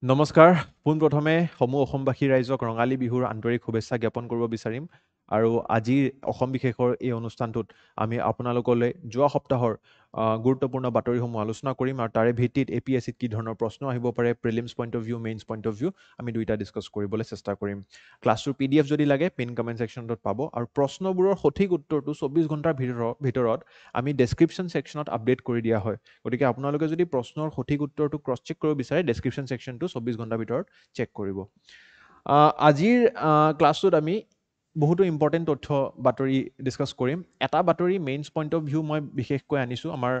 নমস্কাৰ পোনপ্ৰথমে সমূহ অসমবাসী ৰাইজক ৰঙালী বিহুৰ আন্তৰিক শুভেচ্ছা জ্ঞাপন কৰিব বিচাৰিম আৰু আজিৰ অসম বিশেষৰ এই অনুষ্ঠানটোত আমি আপোনালোকলৈ যোৱা সপ্তাহৰ গুৰুত্বপূৰ্ণ বাতৰিসমূহ আলোচনা কৰিম আৰু তাৰে ভিত্তিত APSCত কি ধৰণৰ প্ৰশ্ন আহিব পাৰে prelims point of view mains point of view আমি দুইটা ডিছকাছ কৰিবলৈ চেষ্টা কৰিম ক্লাছটোৰ PDF যদি লাগে পিন কমেণ্ট ছেকশ্যনত পাব আৰু প্ৰশ্নবোৰৰ সঠিক উত্তৰটো 24 ঘণ্টাৰ ভিতৰত আমি ডেছক্ৰিপশ্যন ছেকশ্যনত আপডেট কৰি দিয়া হয় গতিকে আপোনালোকে যদি প্ৰশ্নৰ সঠিক উত্তৰটো ক্ৰছ চেক কৰিব বিচাৰে ডেছক্ৰিপশ্যন ছেকশ্যনটো 24 ঘণ্টাৰ ভিতৰত চেক কৰিব আজিৰ ক্লাছটোত আমি বহুতো ইম্পৰ্টেণ্ট তথ্য বাতৰি ডিছকাছ কৰিম এটা বাতৰি মেইনছ পইণ্ট অফ ভিউ মই বিশেষকৈ আনিছোঁ আমাৰ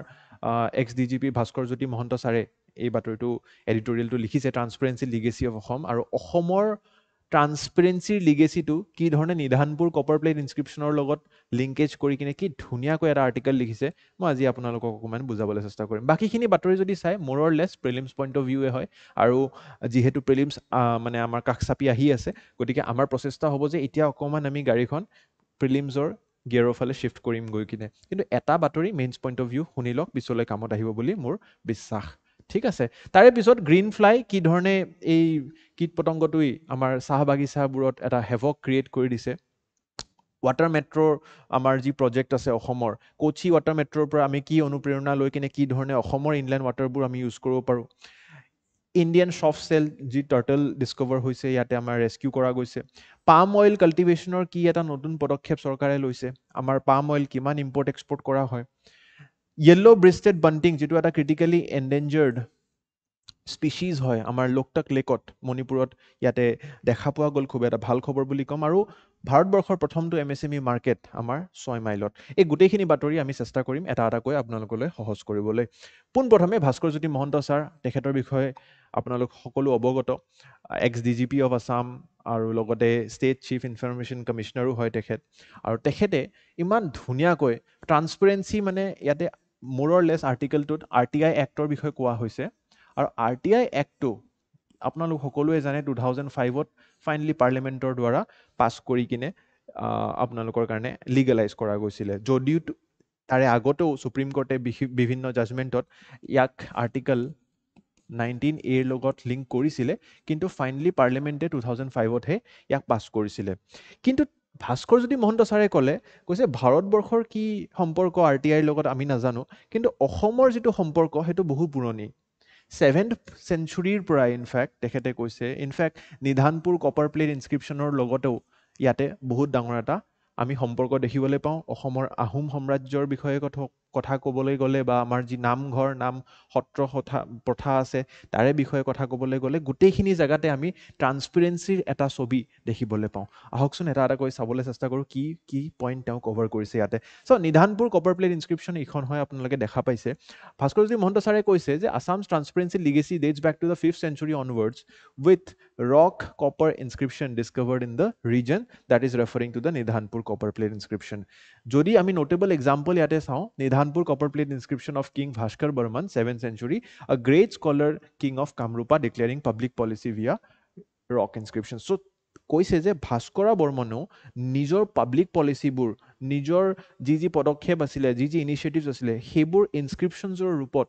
XDGP ভাস্কৰজ্যোতি মহন্ত ছাৰে এই বাতৰিটো এডিটৰিয়েলটো লিখিছে ট্ৰান্সপাৰেঞ্চি লিগেচি অফ অসম আৰু অসমৰ ট্ৰান্সপাৰেঞ্চিৰ লিগেচিটো কি ধৰণে নিধানপুৰ কপাৰ প্লেট ইনস্ক্ৰিপশ্যনৰ লগত লিংকেজ কৰি কিনে কি ধুনীয়াকৈ এটা আৰ্টিকেল লিখিছে মই আজি আপোনালোকক অকণমান বুজাবলৈ চেষ্টা কৰিম বাকীখিনি বাতৰি যদি চাই মোৰ অৰ লেছ প্ৰিলিমছ পইণ্ট অফ ভিউৱে হয় আৰু যিহেতু প্ৰিলিমছ মানে আমাৰ কাষ চাপি আহি আছে গতিকে আমাৰ প্ৰচেষ্টা হ'ব যে এতিয়া অকণমান আমি গাড়ীখন প্ৰিলিমছৰ গিয়াৰৰ ফালে শ্বিফ্ট কৰিম গৈ কিনে কিন্তু এটা বাতৰি মেইনছ পইণ্ট অফ ভিউ শুনি লওক পিছলৈ কামত আহিব বুলি মোৰ বিশ্বাস ঠিক আছে তাৰে পিছত গ্ৰীণ ফ্লাই কি ধৰণে এই কীট পতংগটোই আমাৰ চাহ বাগিচাবোৰত এটা হেভক ক্ৰিয়েট কৰি দিছে ৱাটাৰ মেট্ৰ'ৰ আমাৰ যি প্ৰজেক্ট আছে অসমৰ কোচি ৱাটাৰ মেট্ৰ'ৰ পৰা আমি কি অনুপ্ৰেৰণা লৈ কিনে কি ধৰণে অসমৰ ইনলেণ্ড ৱাটাৰবোৰ আমি ইউজ কৰিব পাৰোঁ ইণ্ডিয়ান ছফ্ট চেল যি টাৰ্টল ডিস্কভাৰ হৈছে ইয়াতে আমাৰ ৰেস্কিউ কৰা গৈছে পাম অইল কাল্টিভেশ্যনৰ কি এটা নতুন পদক্ষেপ চৰকাৰে লৈছে আমাৰ পাম অইল কিমান ইম্পৰ্ট এক্সপৰ্ট কৰা হয় য়েল্ল' ব্ৰেষ্টেড বাণ্টিং যিটো এটা ক্ৰিটিকেলি এণ্ডেঞ্জাৰ্ড স্পিচিজ হয় আমাৰ লোকটাক লেকত মণিপুৰত ইয়াতে দেখা পোৱা গ'ল খুব এটা ভাল খবৰ বুলি ক'ম আৰু ভাৰতবৰ্ষৰ প্ৰথমটো MSME মাৰ্কেট আমাৰ 6 মাইলত এই গোটেইখিনি বাতৰি আমি চেষ্টা কৰিম এটা এটাকৈ আপোনালোকলৈ সহজ কৰিবলৈ পোনপ্ৰথমে ভাস্কৰজ্যোতি মহন্ত ছাৰ তেখেতৰ বিষয়ে আপোনালোক সকলো অৱগত XDGP অফ আছাম আৰু লগতে ষ্টেট চিফ ইনফৰমেশ্যন কমিশ্যনাৰো হয় তেখেত আৰু তেখেতে ইমান ধুনীয়াকৈ ট্ৰান্সপাৰেঞ্চি মানে ইয়াতে মোৰ অৰ লেছ আৰ্টিকেলটোত RTI এক্টৰ বিষয়ে কোৱা হৈছে আৰু RTI এক্টটো আপোনালোক সকলোৱে জানে 2005ত ফাইনেলি পাৰ্লিমেণ্টৰ দ্বাৰা পাছ কৰি কিনে আপোনালোকৰ কাৰণে লিগেলাইজ কৰা গৈছিলে যদিও তাৰে আগতেও সুপ্ৰিম কোৰ্টে বিভিন্ন জাজমেণ্টত ইয়াক আৰ্টিকল 19A লগত লিংক কৰিছিলে কিন্তু ফাইনেলি পাৰ্লিমেণ্টে 2005তহে ইয়াক পাছ কৰিছিলে কিন্তু ভাস্কৰজ্যোতি মহন্ত ছাৰে কৈছে ভাৰতবৰ্ষৰ কি সম্পৰ্ক RTIৰ লগত আমি নাজানো কিন্তু অসমৰ যিটো সম্পৰ্ক সেইটো বহু পুৰণি 7th centuryৰ পৰা ইনফেক্ট তেখেতে কৈছে ইনফেক্ট নিধানপুৰ কপাৰ প্লেট ইনস্ক্ৰিপশ্যনৰ লগতেও ইয়াতে বহুত ডাঙৰ এটা আমি সম্পৰ্ক দেখিবলৈ পাওঁ অসমৰ আহোম সাম্ৰাজ্যৰ বিষয়ে কথা ক'বলৈ গ'লে বা আমাৰ যি নামঘৰ নাম সত্ৰ প্ৰথা আছে তাৰে বিষয়ে কথা ক'বলৈ গ'লে গোটেইখিনি জেগাতে আমি ট্ৰান্সপাৰেঞ্চিৰ এটা ছবি দেখিবলৈ পাওঁ আহকচোন এটা এটাকৈ চাবলৈ চেষ্টা কৰোঁ কি কি পইণ্ট তেওঁ কভাৰ কৰিছে ইয়াতে নিধানপুৰ কপাৰ প্লেট ইনস্ক্ৰিপশ্যন এইখন হয় আপোনালোকে দেখা পাইছে ভাস্কৰজ্যোতি মহন্ত ছাৰে কৈছে যে Assam's transparency legacy dates back to the 5th century onwards with rock copper inscription discovered in the region that is referring to the Nidhanpur copper plate inscription. যদি আমি notable example ইয়াতে চাওঁ Nidhanpur copper plate inscription of King Bhaskar Burman 7th century a great scholar king of Kamrupa declaring public policy via rock inscription. So কৈছে যে ভাস্কৰা বৰ্মনেও নিজৰ public পলিচিবোৰ নিজৰ যি পদক্ষেপ আছিলে যি ইনিচিয়েটিভছ আছিলে সেইবোৰ ইনস্ক্ৰিপশ্যনছৰ ৰূপত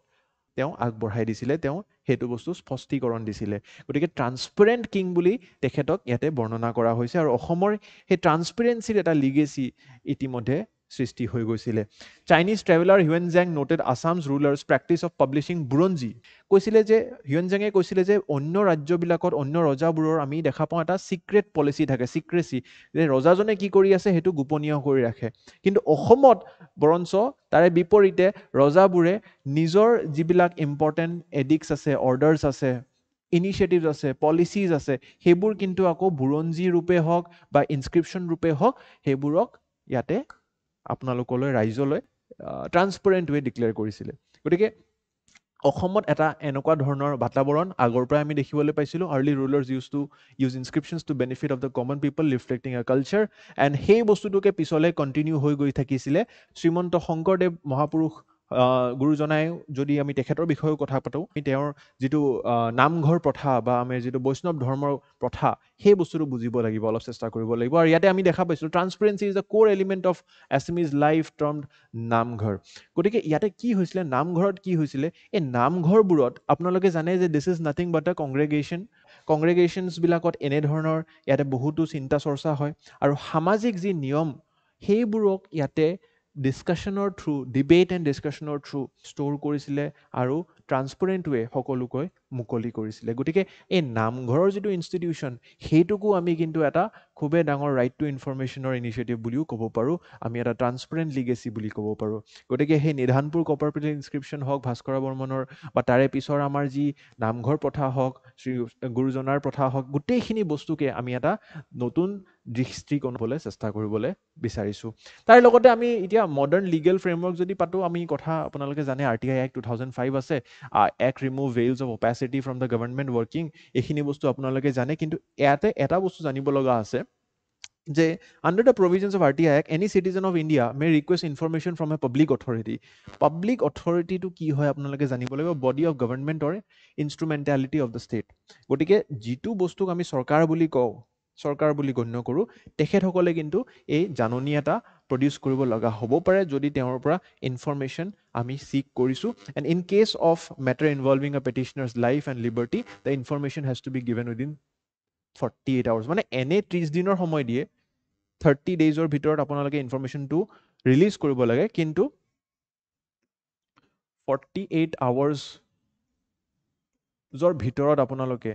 তেওঁ আগবঢ়াই দিছিলে তেওঁ সেইটো বস্তু স্পষ্টীকৰণ দিছিলে গতিকে ট্ৰান্সপাৰেণ্ট কিং বুলি তেখেতক ইয়াতে বৰ্ণনা কৰা হৈছে আৰু অসমৰ সেই ট্ৰান্সপাৰেঞ্চিৰ এটা লিগেচি ইতিমধ্যে সৃষ্টি হৈ গৈছিলে চাইনিজ ট্ৰেভেলাৰ হিউৱেনজাং noted Assam's rulers practice of publishing Buranji কৈছিলে যে হিউৱেনজাঙে কৈছিলে যে অন্য ৰাজ্যবিলাকত অন্য ৰজাবোৰৰ আমি দেখা পাওঁ এটা চিক্ৰেট পলিচি থাকে চিক্ৰেচি যে ৰজাজনে কি কৰি আছে সেইটো গোপনীয় কৰি ৰাখে কিন্তু অসমত বৰঞ্চ তাৰে বিপৰীতে ৰজাবোৰে নিজৰ যিবিলাক ইম্পৰ্টেণ্ট এডিক্টছ আছে অৰ্ডাৰ্ছ আছে ইনিচিয়েটিভছ আছে পলিচিজ আছে সেইবোৰ কিন্তু আকৌ বুৰঞ্জী ৰূপে হওক বা ইনস্ক্ৰিপশ্যন ৰূপে হওক সেইবোৰক ইয়াতে আপোনালোকলৈ ৰাইজলৈ ট্ৰান্সপাৰেণ্ট ৱে ডিক্লেয়াৰ কৰিছিলে গতিকে অসমত এটা এনেকুৱা ধৰণৰ বাতাবৰণ আগৰ পৰাই আমি দেখিবলৈ পাইছিলোঁ early rulers use inscriptions to benefit of the common people reflecting a culture and সেই বস্তুটোকে পিছলৈ কণ্টিনিউ হৈ গৈ থাকিছিলে শ্ৰীমন্ত শংকৰদেৱ মহাপুৰুষ গুৰুজনাই যদি আমি তেখেতৰ বিষয়েও কথা পাতোঁ, তেওঁৰ যিটো নামঘৰ প্ৰথা বা আমি যিটো বৈষ্ণৱ ধৰ্মৰ প্ৰথা সেই বস্তুটো বুজিব লাগিব, অলপ চেষ্টা কৰিব লাগিব। আৰু ইয়াতে আমি দেখা পাইছোঁ ট্ৰান্সপেৰেঞ্চি ইজ দ্য ক'ৰ এলিমেণ্ট অফ এছামিজ লাইফ টাৰ্মড নামঘৰ। গতিকে ইয়াতে কি হৈছিলে, নামঘৰত কি হৈছিলে, এই নামঘৰবোৰত আপোনালোকে জানে যে দিছ ইজ নাথিং বাট আ কংগ্ৰেগেশ্যন। কংগ্ৰেগেশ্যনছবিলাকত এনেধৰণৰ ইয়াতে বহুতো চিন্তা চৰ্চা হয় আৰু সামাজিক যি নিয়ম সেইবোৰক ইয়াতে ডিছকাশ্যনৰ থ্ৰু, ডিবেট এণ্ড ডিছকাশ্যনৰ থ্ৰু ষ্ট'ৰ কৰিছিলে আৰু ট্ৰান্সপেৰেণ্ট ৱে সকলোকৈ মুকলি কৰিছিলে। গতিকে এই নামঘৰৰ যিটো ইনষ্টিটিউশ্যন সেইটোকো আমি কিন্তু এটা খুবেই ডাঙৰ ৰাইট টু ইনফৰমেশ্যনৰ ইনিচিয়েটিভ বুলিও ক'ব পাৰোঁ, আমি এটা ট্ৰান্সপেৰেণ্ট লিগেচি বুলি ক'ব পাৰোঁ। গতিকে সেই নিধানপুৰ কপাৰ প্লেট ইনস্ক্ৰিপশ্যন হওক, ভাস্কৰ বৰ্মনৰ বা তাৰে পিছৰ আমাৰ যি নামঘৰ প্ৰথা হওক, শ্ৰী গুৰুজনাৰ প্ৰথা হওক, গোটেইখিনি বস্তুকে আমি এটা নতুন দৃষ্টিকোণলৈ চেষ্টা কৰিবলৈ বিচাৰিছোঁ। তাৰ লগতে আমি এতিয়া মডাৰ্ণ লিগেল ফ্ৰেমৱৰ্ক যদি পাতোঁ, আমি কথা আপোনালোকে জানে RTI Act 2005 আছে, Act remove veils of opacity from the government working, এইখিনি বস্তু আপোনালোকে জানে। কিন্তু ইয়াতে এটা বস্তু জানিব লগা আছে যে under the provisions of RTI Act, any citizen of India may request information from a public authority. Public authority to কি হয় আপোনালোকে জানিব লাগিব, body of government or instrumentality of the state. গতিকে যিটো বস্তুক আমি চৰকাৰ বুলি কওঁ, চৰকাৰ বুলি গণ্য কৰোঁ, তেখেতসকলে কিন্তু এই জাননী এটা প্ৰডিউচ কৰিব লগা হ'ব পাৰে যদি তেওঁৰ পৰা ইনফৰমেশ্যন আমি চিক কৰিছোঁ। And in case of matter involving a petitioner's life and liberty, the information has to be given within 48 hours। মানে এনে 30 দিনৰ সময় দিয়ে, 30 daysৰ ভিতৰত আপোনালোকে ইনফৰমেশ্যনটো ৰিলিজ কৰিব লাগে, কিন্তু 48 hours ভিতৰত আপোনালোকে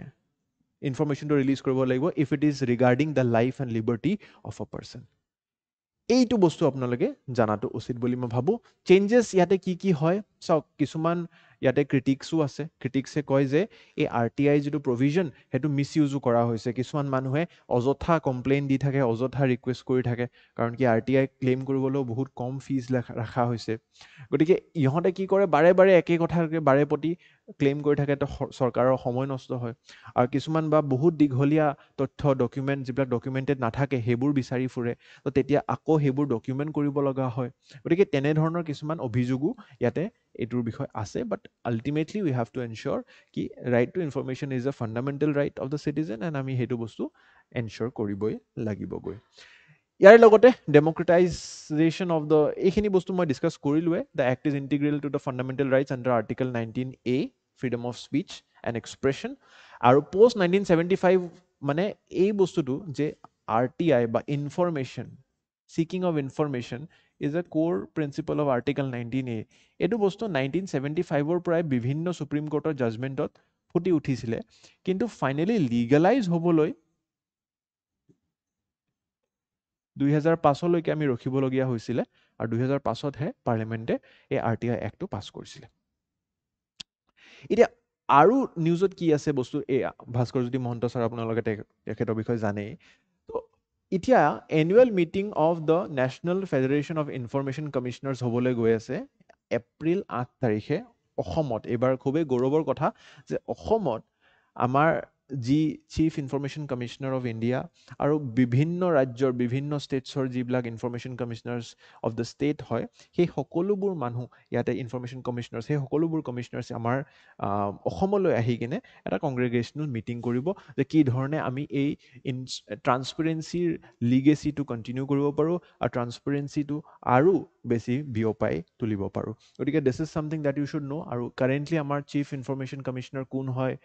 ইনফৰমেশ্যনটো ৰিলিজ কৰিব লাগিব if it is regarding the life and liberty of a person. এইটো বস্তু আপোনালোকে জানাটো উচিত বুলি মই ভাবোঁ। চেঞ্জেছ ইয়াতে কি কি হয় চাওক, কিছুমান ইয়াতে ক্ৰিটিক্সো আছে। ক্ৰিটিক্সে কয় যে এই RTI যিটো প্ৰভিজন সেইটো মিছ ইউজো কৰা হৈছে। কিছুমান মানুহে অযথা কমপ্লেইন দি থাকে, অযথা ৰিকুৱেষ্ট কৰি থাকে, কাৰণ কি RTI ক্লেইম কৰিবলৈও বহুত কম ফিজ ৰখা হৈছে। গতিকে ইহঁতে কি কৰে, বাৰে বাৰে একে কথাকে বাৰে প্ৰতি ক্লেইম কৰি থাকে, তো চৰকাৰৰ সময় নষ্ট হয়। আৰু কিছুমান বা বহুত দীঘলীয়া তথ্য ডকুমেণ্ট, যিবিলাক ডকুমেণ্টেড নাথাকে সেইবোৰ বিচাৰি ফুৰে, তো তেতিয়া আকৌ সেইবোৰ ডকুমেণ্ট কৰিব লগা হয়। গতিকে তেনেধৰণৰ কিছুমান অভিযোগো ইয়াতে এইটোৰ বিষয়ে আছে। বাট আল্টিমেটলি উই হেভ টু এনশ্যোৰ কি right to information is a fundamental write off the citizen, and আমি সেইটো বস্তু এনশ্যোৰ কৰিবই লাগিবগৈ। ইয়াৰ লগতে ডেম'ক্ৰেটাইজেশ্যন অফ দ্য, এইখিনি বস্তু মই ডিছকাছ কৰিলোৱে। The act is integral to the fundamental rights under article 19A, freedom of speech and expression. আৰু post 1975 মানে এই বস্তুটো যে RTI বা information, seeking of information is a core principle of Article 19A. এইটো বস্তু 1975 পৰাই বিভিন্ন সুপ্ৰিম কোৰ্টৰ জাজমেণ্টত ফুটি উঠিছিলে, কিন্তু ফাইনেলি লিগেলাইজ হ'বলৈ 2005 আমি ৰখিবলগীয়া হৈছিলে, আৰু 2005 পাৰ্লিমেণ্টে এই RTI এক্টটো পাছ কৰিছিলে। এতিয়া আৰু নিউজত কি আছে বস্তু, এই ভাস্কৰজ্যোতি মহন্ত ছাৰ আপোনালোকে তেখেতৰ বিষয়ে জানেই। তো এতিয়া annual meeting of the national federation of information commissioners হ'বলৈ গৈ আছে এপ্ৰিল 8 তাৰিখে অসমত। এইবাৰ খুবেই গৌৰৱৰ কথা যে অসমত আমাৰ যি chief information commissioner of India আৰু বিভিন্ন ৰাজ্যৰ বিভিন্ন ষ্টেটছৰ যিবিলাক information commissioners of the state হয়, সেই সকলোবোৰ মানুহ ইয়াতে ইনফৰমেশ্যন কমিশ্যনাৰ্ছ, সেই সকলোবোৰ কমিশ্যনাৰ্ছ আমাৰ অসমলৈ আহি কিনে এটা কংগ্ৰেগেশ্যনেল মিটিং কৰিব যে কি ধৰণে আমি এই ট্ৰান্সপেৰেঞ্চিৰ লিগেচিটো কণ্টিনিউ কৰিব পাৰোঁ আৰু ট্ৰান্সপেৰেঞ্চিটো আৰু বেছি বিয়পাই তুলিব পাৰোঁ। গতিকে this is something that you should know'. আৰু কাৰেণ্টলি আমাৰ চিফ ইনফৰমেশ্যন কমিশ্যনাৰ কোন হয়,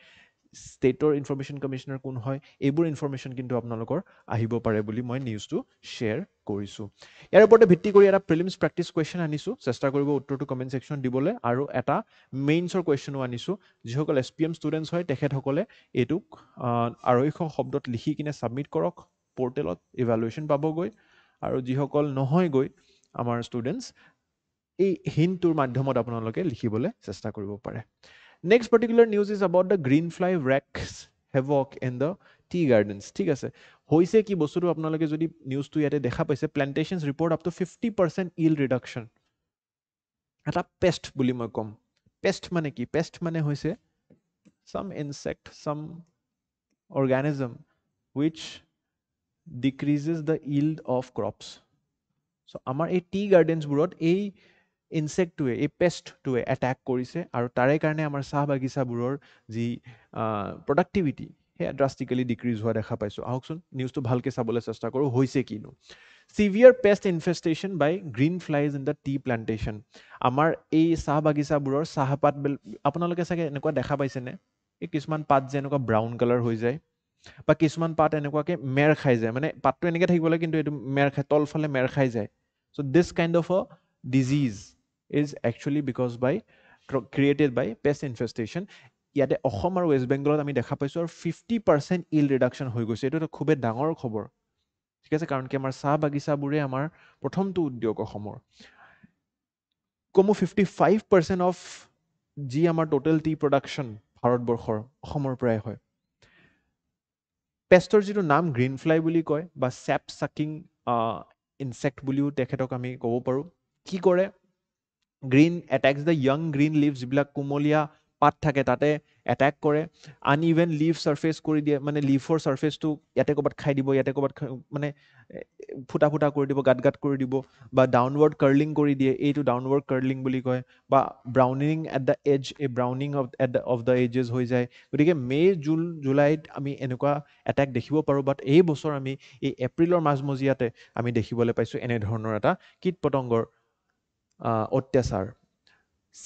ষ্টেটৰ ইনফৰমেশ্যন কমিশ্যনাৰ কোন হয়, এইবোৰ ইনফৰমেশ্যন কিন্তু আপোনালোকৰ আহিব পাৰে বুলি মই নিউজটো শ্বেয়াৰ কৰিছোঁ। ইয়াৰ ওপৰতে ভিত্তি কৰি এটা প্ৰিলিমছ প্ৰেক্টিছ কুৱেশ্যন আনিছোঁ, চেষ্টা কৰিব উত্তৰটো কমেণ্ট ছেকশ্যনত দিবলৈ। আৰু এটা মেইনছৰ কুৱেশ্যনো আনিছোঁ, যিসকল SPM ষ্টুডেণ্টছ হয় তেখেতসকলে এইটোক 250 শব্দত লিখি কিনে ছাবমিট কৰক পৰ্টেলত, ইভালুৱেশ্যন পাবগৈ। আৰু যিসকল নহয়গৈ আমাৰ ষ্টুডেণ্টছ, এই হিণ্টটোৰ মাধ্যমত আপোনালোকে লিখিবলৈ চেষ্টা কৰিব পাৰে। Next particular news is about the greenfly wreaks havoc in the tea gardens. ঠিক আছে, হৈছে কি বস্তুটো আপোনালোকে যদি নিউজটো ইয়াতে দেখা পাইছে, plantations report up to 50% yield reduction। এটা পেষ্ট বুলি মই ক'ম। পেষ্ট মানে কি? পেষ্ট মানে হৈছে some insect, some organism which decreases the yield of crops. So আমাৰ এই টি গাৰ্ডেন্সবোৰত এই ইনসেক্টটোৱে এই পেষ্টটোৱে এটাক কৰিছে আৰু তাৰে কাৰণে আমাৰ চাহ বাগিচাবোৰৰ যি প্ৰডাক্টিভিটি সেয়া ড্ৰাষ্টিকেলি ডিক্ৰিজ হোৱা দেখা পাইছোঁ আহকচোন নিউজটো ভালকৈ চাবলৈ চেষ্টা কৰোঁ হৈছে কিনো Severe pest infestation by green flies in the tea plantation. আমাৰ এই চাহ বাগিচাবোৰৰ চাহপাত আপোনালোকে চাগে এনেকুৱা দেখা পাইছেনে এই কিছুমান পাত যে এনেকুৱা ব্ৰাউন কালাৰ হৈ যায় বা কিছুমান পাত এনেকুৱাকৈ মেৰ খাই যায় মানে পাতটো এনেকৈ থাকিব লাগে কিন্তু এইটো মেৰ খাই তলফালে মেৰ খাই যায় so' this kind of a disease is actually because by created by pest infestation ইয়াতে অসম আৰু ৱেষ্ট বেংগলত আমি দেখা পাইছোঁ আৰু 50% ইল্ড ৰিডাকশ্যন হৈ গৈছে এইটো এটা খুবেই ডাঙৰ খবৰ ঠিক আছে কাৰণ কি আমাৰ চাহ বাগিচাবোৰে আমাৰ প্ৰথমটো উদ্যোগ অসমৰ কমো 55% অফ যি আমাৰ টোটেল টি প্ৰডাকশ্যন ভাৰতবৰ্ষৰ অসমৰ পৰাই হয় পেষ্টৰ যিটো নাম গ্ৰীণ ফ্লাই বুলি কয় বা চেপ চাকিং ইনচেক্ট বুলিও তেখেতক আমি ক'ব পাৰোঁ কি কৰে green attacks the young green leaves যিবিলাক কুমলীয়া পাত থাকে তাতে এটেক কৰে আনইভেন লিভ ছাৰ্ফেচ কৰি দিয়ে মানে লিফৰ ছাৰ্ফেচটো ইয়াতে ক'ৰবাত খাই দিব ইয়াতে ক'ৰবাত মানে ফুটা ফুটা কৰি দিব গাঁত কৰি দিব বা ডাউনৱাৰ্ড কাৰ্লিং কৰি দিয়ে এইটো ডাউনৱাৰ্ড কাৰ্লিং বুলি কয় বা ব্ৰাউনিং এট দ্য এজ এই ব্ৰাউনিং অফ দ্য এজেছ হৈ যায় গতিকে জুলাইত আমি এনেকুৱা এটেক দেখিব পাৰোঁ বাট এই বছৰ আমি এই এপ্ৰিলৰ মাজমজিয়াতে আমি দেখিবলৈ পাইছোঁ এনেধৰণৰ এটা কীট পতংগৰ অত্যাচাৰ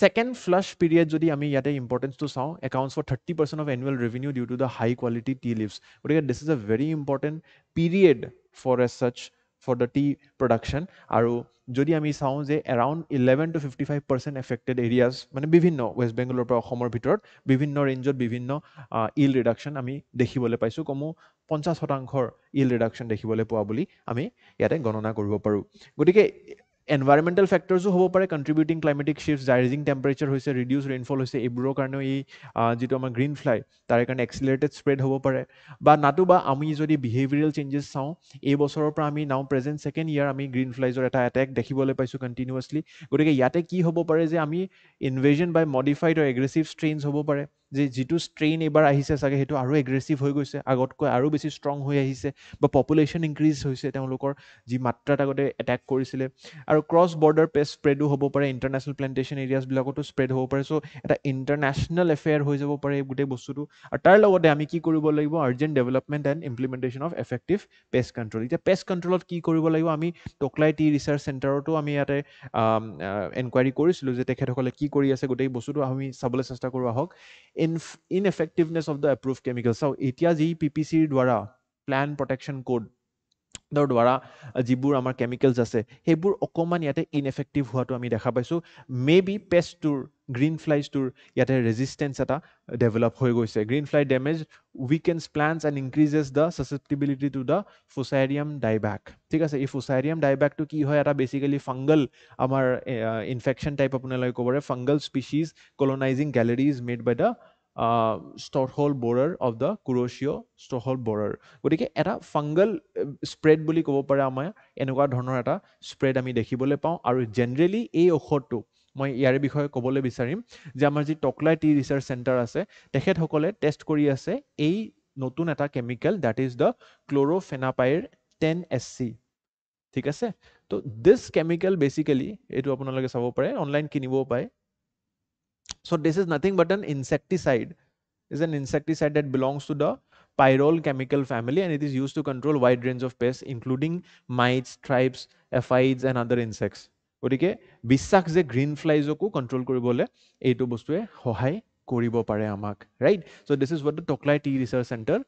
Second flush period যদি আমি ইয়াতে ইম্পৰ্টেঞ্চটো চাওঁ accounts for 30% of annual revenue due to the high quality tea leaves গতিকে this is a very important period for as such for the tea production আৰু যদি আমি চাওঁ যে around 11 to 55% affected areas মানে বিভিন্ন ৱেষ্ট বেংগলৰ পৰা অসমৰ ভিতৰত বিভিন্ন ৰেঞ্জত বিভিন্ন yield reduction আমি দেখিবলৈ পাইছোঁ কমো 50% yield reduction দেখিবলৈ পোৱা বুলি আমি ইয়াতে গণনা কৰিব পাৰোঁ গতিকে এনভাইৰমেণ্টেল ফেক্টৰ্ছো হ'ব পাৰে কণ্ট্ৰিবিউটিং ক্লাইমেটিক শ্বিফ্ট ৰাইজিং টেম্পাৰেচাৰ হৈছে ৰিডিউচ ৰেইনফল হৈছে এইবোৰৰ কাৰণেও এই যিটো আমাৰ গ্ৰীণ ফ্লাই তাৰে কাৰণে এক্সিলেটেড স্প্ৰেড হ'ব পাৰে বা নাতুবা আমি যদি বিহেভিয়েৰেল চেঞ্জেছ চাওঁ এই বছৰৰ পৰা আমি নাও প্ৰেজেণ্ট ছেকেণ্ড ইয়াৰ আমি গ্ৰীণ ফ্লাইজৰ এটা এটেক দেখিবলৈ পাইছোঁ কণ্টিনিউৱাছলি গতিকে ইয়াতে কি হ'ব পাৰে যে আমি ইনভেজন বাই মডিফাইড আৰু এগ্ৰেছিভ ষ্ট্ৰেইনছ হ'ব পাৰে যে যিটো ষ্ট্ৰেইন এইবাৰ আহিছে চাগে সেইটো আৰু এগ্ৰেছিভ হৈ গৈছে আগতকৈ আৰু বেছি ষ্ট্ৰং হৈ আহিছে বা পপুলেশ্যন ইনক্ৰিজ হৈছে তেওঁলোকৰ যি মাত্ৰাত আগতে এটেক কৰিছিলে আৰু ক্ৰছ বৰ্ডাৰ পেষ্ট স্প্ৰেডো হ'ব পাৰে ইণ্টাৰনেশ্যনেল প্লেণ্টেশ্যন এৰিয়াছবিলাকতো স্প্ৰেড হ'ব পাৰে চ' এটা ইণ্টাৰনেশ্যনেল এফেয়াৰ হৈ যাব পাৰে এই গোটেই বস্তুটো আৰু তাৰ লগতে আমি কি কৰিব লাগিব urgent development and implementation of effective paste control এতিয়া পেষ্ট কণ্ট্ৰলত কি কৰিব লাগিব আমি টকলাই টি ৰিচাৰ্চ চেণ্টাৰতো আমি ইয়াতে এনকুৱাৰী কৰিছিলোঁ যে তেখেতসকলে কি কৰি আছে গোটেই বস্তুটো আমি চাবলৈ চেষ্টা কৰোঁ আহক ইনএফেক্টিভনেছ অফ দ্য এপ্ৰুভ কেমিকেল চাওঁ এতিয়া যি PPCৰ দ্বাৰা প্লান প্ৰটেকশ্যন কোড দ্বাৰা যিবোৰ আমাৰ কেমিকেলছ আছে সেইবোৰ অকণমান ইয়াতে ইনএফেক্টিভ হোৱাটো আমি দেখা পাইছোঁ মে বি পেষ্টটোৰ গ্ৰীণ ফ্লাইজটোৰ ইয়াতে ৰেজিষ্টেঞ্চ এটা ডেভেলপ হৈ গৈছে green fly damage weakens plants and increases the susceptibility to the fusarium dieback ঠিক আছে এই ফুচাইৰিয়াম ডাইবেকটো কি হয় এটা বেচিকেলি ফাংগল আমাৰ ইনফেকশ্যন টাইপ আপোনালোকে ক'ব পাৰে fungal species colonizing galleries made by the shot hole borer of the Kuroshio' shot hole borer গতিকে এটা ফাংগল স্প্ৰেড বুলি ক'ব পাৰে আমাৰ এনেকুৱা ধৰণৰ এটা স্প্ৰেড আমি দেখিবলৈ পাওঁ আৰু জেনেৰেলি এই ঔষধটো মই ইয়াৰ বিষয়ে ক'বলৈ বিচাৰিম যে আমাৰ যি টকলাই টি ৰিচাৰ্চ চেণ্টাৰ আছে তেখেতসকলে টেষ্ট কৰি আছে এই নতুন এটা chemical that is the chlorfenapyr 10SC ঠিক আছে তো দিছ কেমিকেল বেচিকেলি এইটো আপোনালোকে চাব পাৰে অনলাইন কিনিবও পাৰে so this is nothing but an insecticide is an insecticide that belongs to the pyrrole chemical family and it is used to control wide range of pests including mites thrips aphids and other insects গতিকে বিশ্বাস যে green ফ্লাইজকো control কৰিবলৈ এইটো বস্তুৱে সহায় কৰিব পাৰে আমাক right so' this is what the Tocklai T research centre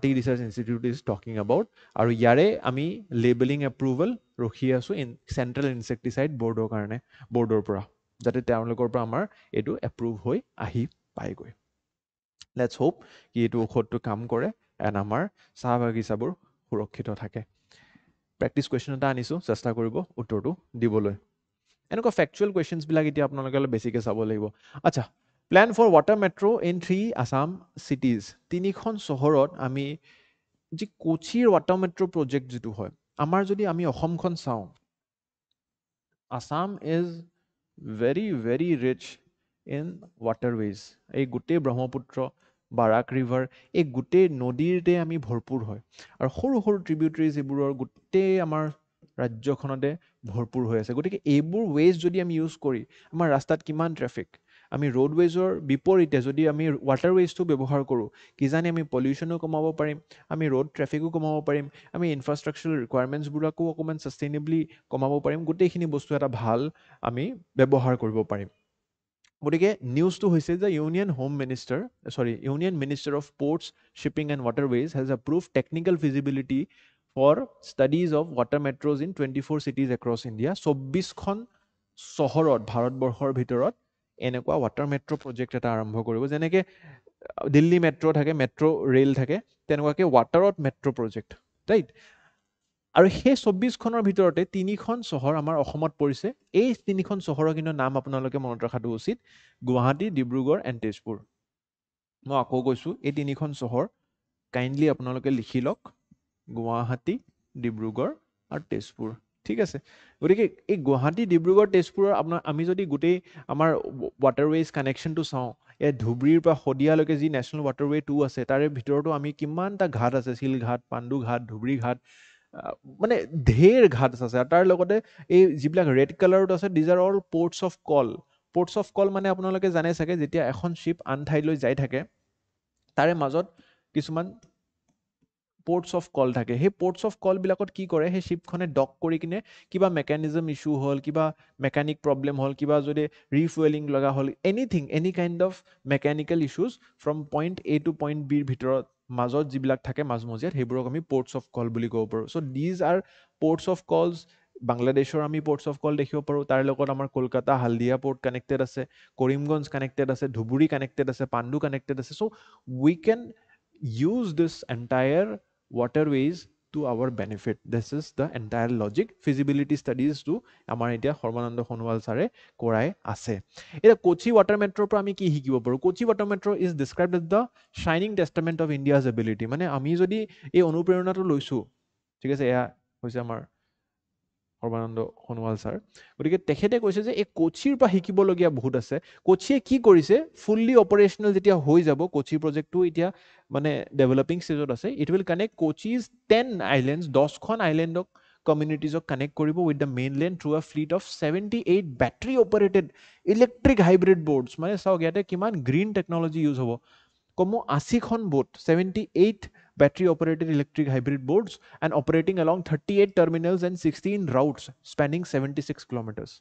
T research institute is talking about আৰু ইয়াৰে আমি লেবেলিং এপ্ৰুভেল ৰখি আছোঁ চেণ্ট্ৰেল ইনচেক্টিচাইড বৰ্ডৰ পৰা যাতে তেওঁলোকৰ পৰা আমাৰ এইটো এপ্ৰুভ হৈ আহি পায়গৈ লেটছ হোপ কি এইটো ঔষধটো কাম কৰে এণ্ড আমাৰ চাহ বাগিচাবোৰ সুৰক্ষিত থাকে প্ৰেক্টিছ কুৱেশ্যন এটা আনিছোঁ চেষ্টা কৰিব উত্তৰটো দিবলৈ এনেকুৱা ফেকচুৱেল কুৱেশ্যনছবিলাক এতিয়া আপোনালোকে অলপ বেছিকৈ চাব লাগিব আচ্ছা plan for water metro' in 3 Assam cities তিনিখন চহৰত আমি যি কোচিৰ ৱাটাৰ মেট্ৰ' প্ৰজেক্ট যিটো হয় আমাৰ যদি আমি অসমখন চাওঁ Assam is very very rich in waterways এই গোটেই ব্ৰহ্মপুত্ৰ বাৰাক ৰিভাৰ এই গোটেই নদীৰে আমি ভৰপূৰ হয় আৰু সৰু সৰু ট্ৰিবিউটাৰিজ এইবোৰৰ গোটেই আমাৰ ৰাজ্যখনতে ভৰপূৰ হৈ আছে গতিকে এইবোৰ ৱেজ যদি আমি ইউজ কৰি আমাৰ ৰাস্তাত কিমান ট্ৰেফিক আমি ৰোডৱেজৰ বিপৰীতে যদি আমি ৱাটাৰৱেজটো ব্যৱহাৰ কৰোঁ কিজানি আমি পলিউশ্যনো কমাব পাৰিম আমি ৰোড ট্ৰেফিকো কমাব পাৰিম আমি ইনফ্ৰাষ্ট্ৰাকচাৰ ৰিকুৱাৰমেণ্টছবোৰকো অকণমান ছাষ্টেইনেবলি কমাব পাৰিম গোটেইখিনি বস্তু এটা ভাল আমি ব্যৱহাৰ কৰিব পাৰিম গতিকে নিউজটো হৈছে যে union minister of ports shipping and waterways has approve technical feasibility for studies of water metros in 24 cities across India 24খন চহৰত ভাৰতবৰ্ষৰ ভিতৰত এনেকুৱা ৱাটাৰ মেট্ৰ' প্ৰজেক্ট এটা আৰম্ভ কৰিব যেনেকৈ দিল্লী মেট্ৰ' থাকে মেট্ৰ' ৰেল থাকে তেনেকুৱাকৈ ৱাটাৰত মেট্ৰ' প্ৰজেক্ট ৰাইট আৰু সেই 24খনৰ ভিতৰতে 3খন চহৰ আমাৰ অসমত পৰিছে এই 3খন চহৰৰ কিন্তু নাম আপোনালোকে মনত ৰখাটো উচিত গুৱাহাটী ডিব্ৰুগড় এণ্ড তেজপুৰ মই আকৌ কৈছোঁ এই 3খন চহৰ কাইণ্ডলি আপোনালোকে লিখি লওক গুৱাহাটী ডিব্ৰুগড় আৰু তেজপুৰ ঠিক আছে গতিকে এই গুৱাহাটী ডিব্ৰুগড় তেজপুৰৰ আপোনাৰ আমি যদি গোটেই আমাৰ ৱাটাৰৱেজ কানেকশ্যনটো চাওঁ এই ধুবুৰীৰ পৰা শদিয়ালৈকে যি নেশ্যনেল ৱাটাৰৱে 2 আছে তাৰে ভিতৰতো আমি কিমানটা ঘাট আছে শিলঘাট পাণ্ডু ঘাট ধুবুৰী ঘাট মানে ঢেৰ ঘাট আছে আৰু তাৰ লগতে এই যিবিলাক ৰেড কালাৰত আছে these are all ports of call মানে আপোনালোকে জানে চাগে যেতিয়া এখন শ্বিপ আন ঠাইলৈ যাই থাকে তাৰে মাজত কিছুমান পৰ্টছ অফ কল থাকে সেই পৰ্টছ অফ কলবিলাকত কি কৰে সেই শ্বিপখনে ডক কৰি কিনে কিবা মেকানিজম ইছ্যু হ'ল কিবা মেকানিক প্ৰব্লেম হ'ল কিবা যদি ৰিফুৱেলিং লগা হ'ল any kind of mechanical issues from point A to point বিৰ ভিতৰত মাজত যিবিলাক থাকে মাজমজিয়াত সেইবোৰক আমি পৰ্টছ অফ কল বুলি ক'ব পাৰোঁ so' these are ports of calls বাংলাদেশৰ আমি পৰ্টছ অফ কল দেখিব পাৰোঁ তাৰ লগত আমাৰ কলকাতা হালদিয়া পৰ্ট কানেক্টেড আছে কৰিমগঞ্জ কানেক্টেড আছে ধুবুৰী কানেক্টেড আছে পাণ্ডু কানেক্টেড আছে চ' we can use this entire waterways to our benefit this is the entire logic feasibility studies to আমাৰ এতিয়া সৰ্বানন্দ সোণোৱাল ছাৰে কৰাই আছে এতিয়া কোচি ৱাটাৰ মেট্ৰৰ পৰা আমি কি শিকিব পাৰোঁ Kochi water metro' is described as the শ্বাইনিং টেষ্টামেণ্ট অফ ইণ্ডিয়াজ এবিলিটি মানে আমি যদি এই অনুপ্ৰেৰণাটো লৈছোঁ ঠিক আছে এয়া হৈছে আমাৰ সৰ্বানন্দ সোণোৱাল ছাৰ গতিকে তেখেতে কৈছে যে এই কোচিৰ পৰা শিকিবলগীয়া বহুত আছে কোচিয়ে কি কৰিছে ফুল্লি অপাৰেশ্যনেল যেতিয়া হৈ যাব কোচি প্ৰজেক্টটো এতিয়া মানে ডেভেলপিং ষ্টেজত আছে it will connect Kochi's 10 islands 10খন আইলেণ্ডক কমিউনিটিজক কানেক্ট কৰিব with the mainland through a fleet of 78 battery operated electric hybrid boats মানে চাওক ইয়াতে কিমান গ্ৰীণ টেকনলজি ইউজ হ'ব কমেও 80খন boat 78 battery operated electric hybrid boats and operating along 38 terminals and 16 routes spanning 76 kilometers.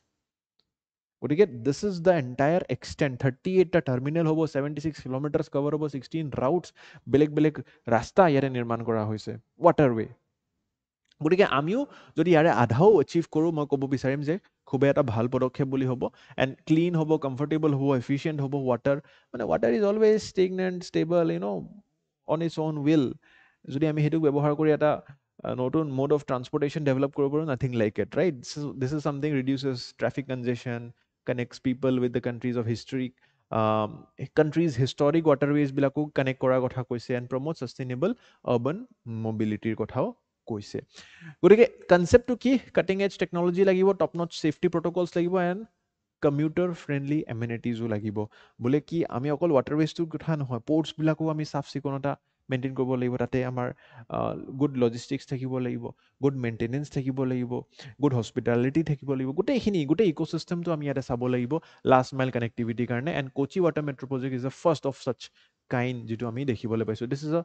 গতিকে this is the entire extent 38টা terminal হ'ব 76 কিলোমিটাৰ্ছ কভাৰ হ'ব 16 routes বেলেগ বেলেগ ৰাস্তা ইয়াতে নিৰ্মাণ কৰা হৈছে ৱাটাৰৱে গতিকে আমিও যদি ইয়াৰে আধাও এচিভ কৰোঁ মই ক'ব বিচাৰিম যে খুবেই এটা ভাল পদক্ষেপ বুলি হ'ব এণ্ড ক্লিন হ'ব কমফৰ্টেবল হ'ব এফিচিয়েণ্ট হ'ব water is always stagnant stable on its own will যদি আমি সেইটোক ব্যৱহাৰ কৰি এটা নতুন মোড অফ ট্ৰান্সপৰ্টেশ্যন ডেভেলপ কৰিব পাৰোঁ nothing like it right this is something reduces traffic congestion connects people with the countries of historic countries historic ৱাটাৰৱেজবিলাকো কানেক্ট কৰাৰ কথা কৈছে এণ্ড প্ৰমোট ছাষ্টেইনেবল আৰ্বান মবিলিটিৰ কথাও কৈছে গতিকে কনচেপ্টটো কি কাটিং এজ টেকনলজি লাগিব টপ নট ছেফটি প্ৰট'কলছ লাগিব এণ্ড কমিউটাৰ ফ্ৰেণ্ডলি এমিনিটিজো লাগিব বোলে কি আমি অকল ৱাটাৰৱেজটোৰ কথা নহয় পৰ্টছবিলাকো আমি চাফ চিকুণতা মেইনটেইন কৰিব লাগিব তাতে আমাৰ গুড লজিষ্টিক্স থাকিব লাগিব গুড মেইনটেনেঞ্চ থাকিব লাগিব গুড হস্পিটেলিটি থাকিব লাগিব গোটেই ইক'চিষ্টেমটো আমি ইয়াতে চাব লাগিব লাষ্ট মাইল কানেক্টিভিটিৰ কাৰণে and Kochi water metro' project is the first of ছাচ kind যিটো আমি দেখিবলৈ পাইছোঁ দিছ ইজ আ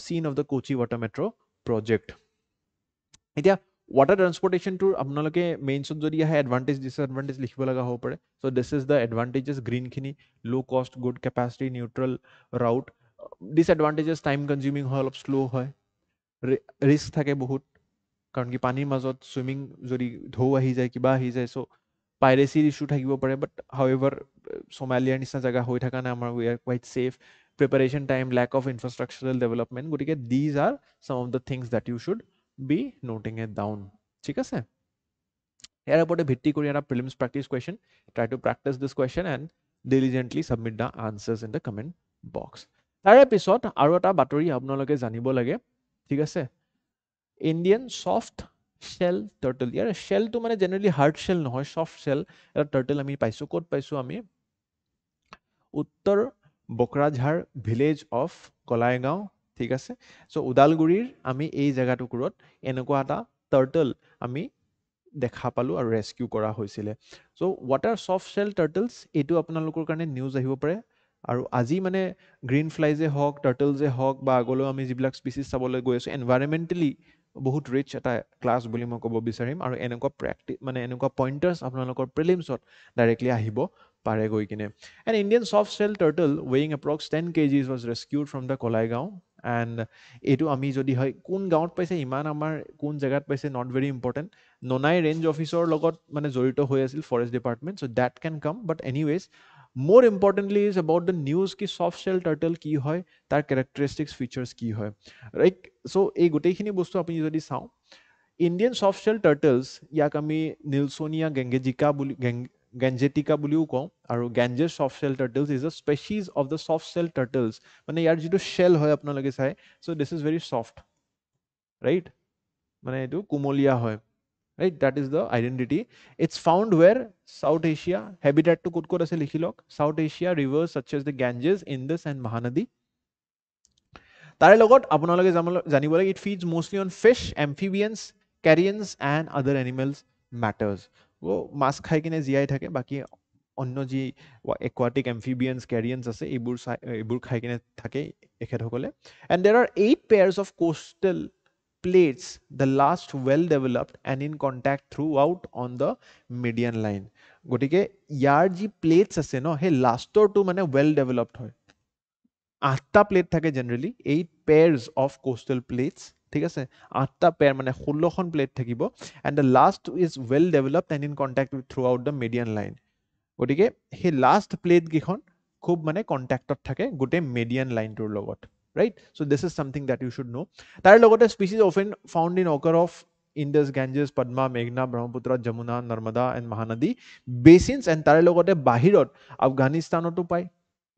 চিন of the Kochi water metro' project এতিয়া ৱাটাৰ ট্ৰান্সপৰ্টেশ্যনটোৰ আপোনালোকে মেইনছত যদি আহে এডভান্টেজ ডিছএডভান্টেজ লিখিব লগা হ'ব পাৰে চ' দিছ ইজ দ্য এডভান্টেজেছ গ্ৰীণখিনি low' cost good capacity neutral route disadvantages time consuming হয় অলপ শ্ল' হয় ৰিস্ক থাকে বহুত কাৰণ কি পানীৰ মাজত চুইমিং যদি ঢৌ আহি যায় কিবা আহি যায় চ' পাইৰেচিৰ ইছ্যু থাকিব পাৰে বাট হাউএভাৰ সোমালিয়াৰ নিচিনা জেগা হৈ থকা নাই আমাৰ we are quite safe preparation time lack of infrastructural development গতিকে these are some of the things that you should be noting it down ঠিক আছে ইয়াৰ ওপৰতে ভিত্তি কৰি এটা prelims practice question try two practice this question and diligently submit the answers in the comment box তাৰে পিছত আৰু এটা বাতৰি আপোনালোকে জানিব লাগে ঠিক আছে ইণ্ডিয়ান ছফ্ট শেল টাৰ্টল ইয়াৰ শেলটো মানে জেনেৰেলি হাৰ্ড শেল নহয় ছফ্ট শেল এটা টাৰ্টল আমি পাইছোঁ ক'ত পাইছোঁ আমি উত্তৰ বকৰাঝাৰ ভিলেজ অফ কলাইগাঁও ঠিক আছে চ' ওদালগুৰিৰ আমি এই জেগাটুকুৰত এনেকুৱা এটা টাৰ্টল আমি দেখা পালো আৰু ৰেস্কিউ কৰা হৈছিলে চ' ৱাটাৰ ছফ্ট শেল টাৰ্টলছ এইটো আপোনালোকৰ কাৰণে নিউজ আহিব পাৰে আৰু আজি মানে গ্ৰীণ ফ্লাইজে হওক টাৰ্টলছে হওক বা আগলৈও আমি যিবিলাক স্পিচিছ চাবলৈ গৈ আছোঁ এনভাইৰমেণ্টেলি বহুত ৰিচ এটা ক্লাছ বুলি মই ক'ব বিচাৰিম আৰু এনেকুৱা মানে এনেকুৱা পইণ্টাৰ্ছ আপোনালোকৰ প্ৰিলিমছত ডাইৰেক্টলি আহিব পাৰে গৈ কিনে an Indian soft shell turtle ৱেইং approx 10 kgs was rescued from the Kalaigaon and এইটো আমি যদি হয় কোন গাঁৱত পাইছে ইমান আমাৰ কোন জেগাত পাইছে নট ভেৰি ইম্পৰ্টেণ্ট ননাই ৰেঞ্জ অফিচৰ লগত মানে জড়িত হৈ আছিল forest department so' that can come but anyways more importantly is about the news কি ছফ্ট শেল টাৰ্টল কি হয় তাৰ কেৰেক্টাৰিষ্টিক্স ফিচাৰ্ছ কি হয় ৰাইট চ' এই গোটেইখিনি বস্তু আপুনি যদি চাওঁ ইণ্ডিয়ান ছফ্ট শেল টাৰ্টলছ ইয়াক আমি নিলচনীয়া গেঞ্জেটিকা বুলিও কওঁ আৰু Ganges soft shell turtles is a species of the soft shell turtles মানে ইয়াৰ যিটো শেল হয় আপোনালোকে চাই so' this is very soft right মানে এইটো কুমলীয়া হয় right that is the identity it's found where South Asia habitat to kut ase likhi lok South Asia rivers such as the Ganges Indus and Mahanadi tare logot apunaloge janibo lage it feeds mostly on fish amphibians carrions and other animals matters o mas khai kine jiai thake baki অন্য যি aquatic amphibians carrions আছে এইবোৰ খাই কিনে থাকে এখেতসকলে and there are 8 pairs of coastal plates the last well developed and in contact throughout on the median line গটিকে ইয়াৰ যি plates আছে ন হে লাষ্টৰ টু মানে well developed হয় 8টা প্লেট থাকে generally 8 pairs of coastal plates ঠিক আছে 8টা পেয়াৰ মানে 16খন প্লেট থাকিব and the last is well developed and in contact with throughout the median line গটিকে হে লাষ্ট প্লেট গিখন খুব মানে কন্টাক্টত থাকে গোটে মিডিয়ান লাইনটোৰ লগত right so this is something that you should know tar logote species often found in occur of Indus Ganges Padma Meghna Brahmaputra Jamuna Narmada and Mahanadi basins and tar logote bahirot Afghanistan to pai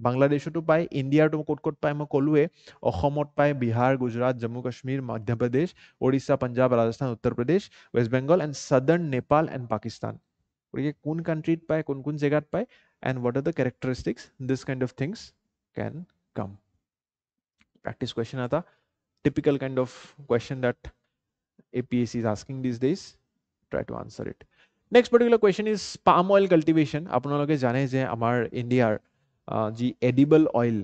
Bangladesh to pai India to kot pai ma kolue Ohomot pai Bihar Gujarat Jammu Kashmir Madhya Pradesh Odisha Punjab Rajasthan Uttar Pradesh West Bengal and southern Nepal and Pakistan কোন কান্ট্রিত পায় কোন জায়গাত পায় and what are the characteristics this kind of things can come practice question आता typical kind of question that APSC is asking these days try to answer it next particular question is palm oil cultivation আপোনালোকে জানে যে আমাৰ ইণ্ডিয়াৰ যি edible oil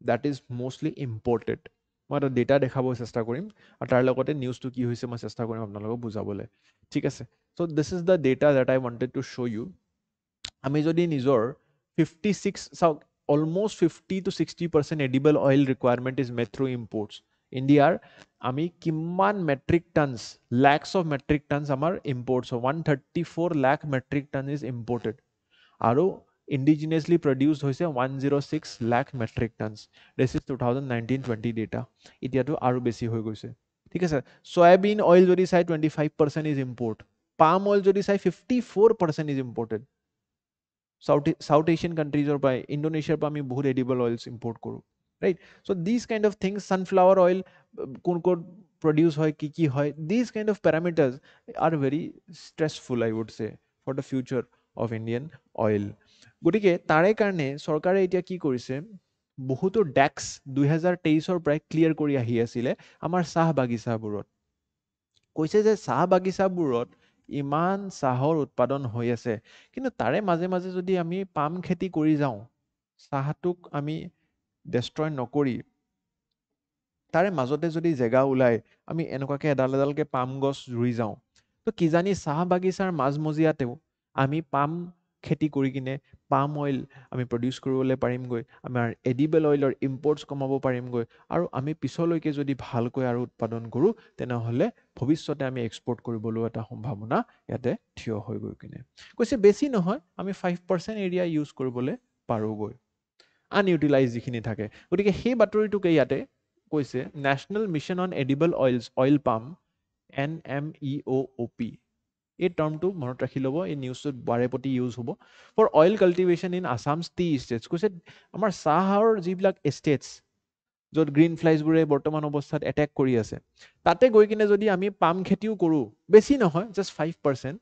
that is mostly imported মই এটা data দেখাব চেষ্টা কৰিম আৰু তাৰ লগতে নিউজটো কি হৈছে মই চেষ্টা কৰিম আপোনালোকক বুজাবলৈ ঠিক আছে so this is the data that I wanted to show you আমি যদি নিজৰ 56 চাওক almost 50 to 60% edible oil requirement is met through imports India ami kimman metric tons lakhs of metric tons amar imports so 134 lakh metric ton is imported aro indigenously produced hoise 106 lakh metric tons this is 2019-20 data itia to aru beshi hoi goise thik ase soybean oil jodi sai 25% is import palm oil jodi sai 54% is imported South Asian countries or by Indonesia pa ami bahut edible oils import koru right so these kind of things sunflower oil kon produce hoy ki hoy these kind of parameters are very stressful I would say for the future of Indian oil gotike tare karone sarkare etia ki korise বহুতো ডেক্স 2023 প্ৰায় clear কৰি আহি আছিল আমাৰ চাহ বাগিচাবোৰত কৈছে যে চাহ বাগিচাবোৰত ইমান চাহৰ উৎপাদন হৈ আছে কিন্তু তাৰে মাজে মাজে যদি আমি পাম খেতি কৰি যাওঁ চাহটোক আমি ডেষ্ট্ৰয় নকৰি তাৰে মাজতে যদি জেগা ওলাই আমি এনেকুৱাকে এডালকে পাম গছ ৰুই যাওঁ তো কিজানি চাহ বাগিচাৰ মাজমজিয়াতেও আমি পাম খেতি কৰি কিনে পাম অইল আমি প্ৰডিউচ কৰিবলৈ পাৰিমগৈ আমাৰ এডিবল অইলৰ ইম্পৰ্টছ কমাব পাৰিমগৈ আৰু আমি পিছলৈকে যদি ভালকৈ আৰু উৎপাদন কৰোঁ তেনেহ'লে ভৱিষ্যতে আমি এক্সপৰ্ট কৰিবলৈ এটা সম্ভাৱনা ইয়াতে থিয় হৈ গৈ কিনে কৈছে বেছি নহয় আমি 5% এৰিয়া ইউজ কৰিবলৈ পাৰোঁগৈ আনইউটিলাইজ যিখিনি থাকে গতিকে সেই বাতৰিটোকে ইয়াতে কৈছে national mission on edible oils oil palm NMEOOP এই টাৰ্মটো মনত ৰাখি ল'ব এই নিউজটোত বাৰে প্ৰতি ইউজ হ'ব for oil cultivation in Assam's tea estates কৈছে আমাৰ চাহৰ যিবিলাক ষ্টেটছ য'ত গ্ৰীণ ফ্লাইজবোৰে বৰ্তমান অৱস্থাত এটেক কৰি আছে তাতে গৈ কিনে যদি আমি পাম খেতিও কৰোঁ বেছি নহয় জাষ্ট 5%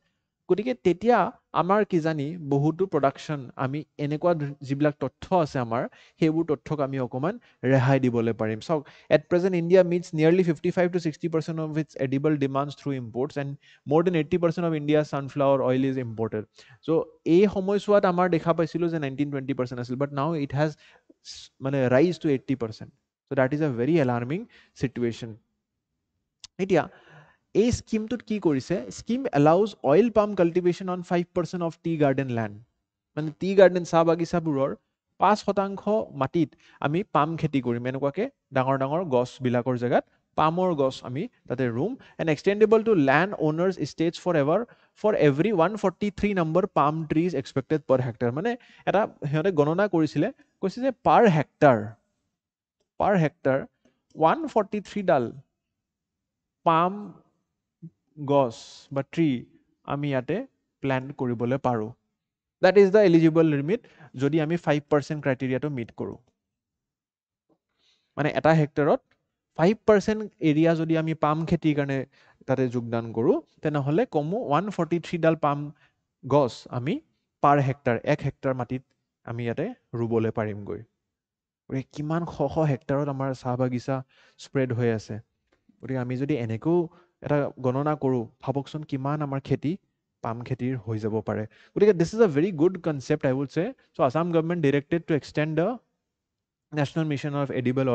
গতিকে তেতিয়া আমাৰ কি জানি বহুতো প্ৰডাকশ্যন আমি এনেকুৱা যিবিলাক তথ্য আছে আমাৰ সেইবোৰ তথ্যক আমি অকণমান ৰেহাই দিবলৈ পাৰিম চাওক at present India Mitch নিয়াৰলি 55 to 60% of its edible demands through imports and more than 80% of India's sunflower oil is imported. So এই সময়ছোৱাত আমাৰ দেখা পাইছিলোঁ যে 19-20% আছিল but now it has মানে rise to 80%. So that is a very alarming situation. এতিয়া এই স্কিমটোত কি কৰিছে scheme allows oil palm cultivation on 5% of tea garden land মানে টি গাৰ্ডেন চাহ বাগিচাবোৰৰ 5% মাটিত আমি পাম খেতি কৰিম এনেকুৱাকে ডাঙৰ ডাঙৰ গছবিলাকৰ জেগাত পামৰ গছ আমি তাতে room and extendable to land owners estates for every 143 number palm trees expected per hectare মানে এটা সিহঁতে গণনা কৰিছিলে কৈছে যে পাৰ হেক্টাৰ 143 ডাল পাম গছ বা ট্ৰি আমি ইয়াতে প্ল্যান কৰিবলৈ পাৰোঁ that is the eligible limit যদি আমি 5% ক্ৰাইটেৰিয়াটো মিট কৰোঁ মানে এটা হেক্টৰত 5% এৰিয়া যদি আমি পাম খেতিৰ কাৰণে তাতে যোগদান কৰোঁ তেনেহ'লে কমো 143 ডাল পাম গছ আমি পাৰ হেক্টাৰ এক হেক্টাৰ মাটিত আমি ইয়াতে ৰুবলৈ পাৰিমগৈ গতিকে কিমান শ শ হেক্টাৰত আমাৰ চাহ বাগিচা স্প্ৰেড হৈ আছে গতিকে আমি যদি এনেকৈও এটা গণনা কৰোঁ ভাবকচোন কিমান আমাৰ খেতি পাম খেতিৰ হৈ যাব পাৰে গতিকে this is a very good concept I would say so' Assam government directed to extend the national mission of edible